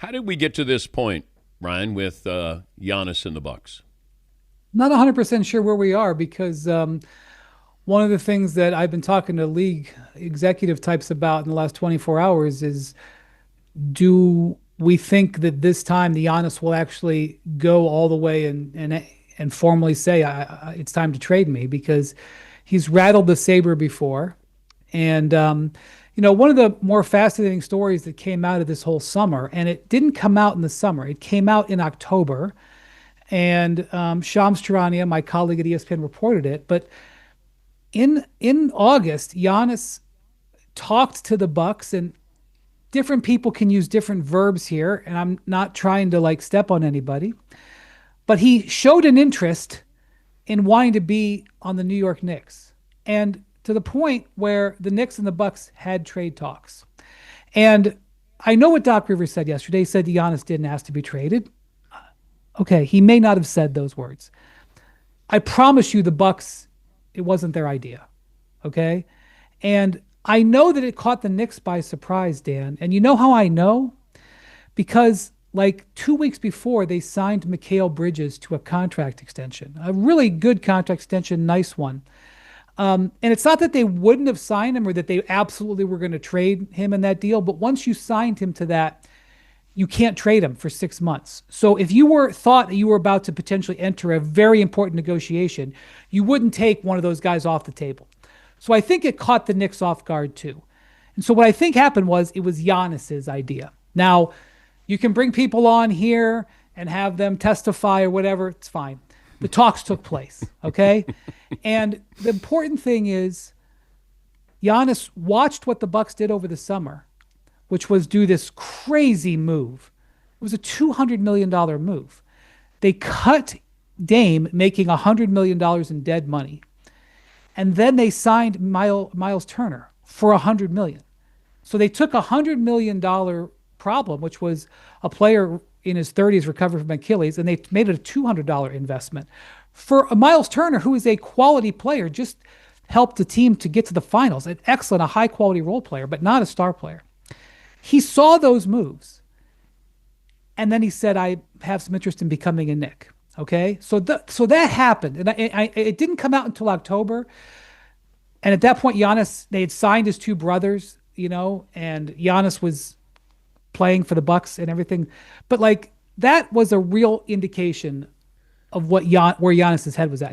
How did we get to this point, Ryan, with Giannis and the Bucks? Not 100% sure where we are because one of the things that I've been talking to league executive types about in the last 24 hours is, do we think that this time the Giannis will actually go all the way and formally say, it's time to trade me? Because he's rattled the saber before. And, one of the more fascinating stories that came out of this whole summer, and it didn't come out in the summer, it came out in October. And Shams Charania, my colleague at ESPN, reported it. But in August, Giannis talked to the Bucks, and different people can use different verbs here, and I'm not trying to like step on anybody, but he showed an interest in wanting to be on the New York Knicks, and to the point where the Knicks and the Bucks had trade talks. And I know what Doc Rivers said yesterday. He said Giannis didn't ask to be traded. Okay, he may not have said those words. I promise you, the Bucks, it wasn't their idea. Okay, and I know that it caught the Knicks by surprise, Dan. And you know how I know? Because like 2 weeks before, they signed Mikal Bridges to a contract extension, a really good contract extension, nice one. And it's not that they wouldn't have signed him or that they absolutely were going to trade him in that deal, but once you signed him to that, you can't trade him for 6 months. So if you were thought that you were about to potentially enter a very important negotiation, you wouldn't take one of those guys off the table. So I think it caught the Knicks off guard too. And so what I think happened was it was Giannis's idea. Now, you can bring people on here and have them testify or whatever. It's fine. The talks took place, okay? And the important thing is Giannis watched what the Bucks did over the summer, which was do this crazy move. It was a $200 million move. They cut Dame, making $100 million in dead money. And then they signed Miles Turner for $100 million. So they took $100 million problem, which was a player in his 30s recovered from Achilles, and they made it a $200 investment for a Miles Turner, who is a quality player, just helped the team to get to the finals. An excellent, a high quality role player, but not a star player. He saw those moves, and then he said, "I have some interest in becoming a Knick." Okay, so that happened, and it didn't come out until October. And at that point, Giannis, they had signed his two brothers, and Giannis was playing for the Bucks and everything. But like that was a real indication of where Giannis's head was at.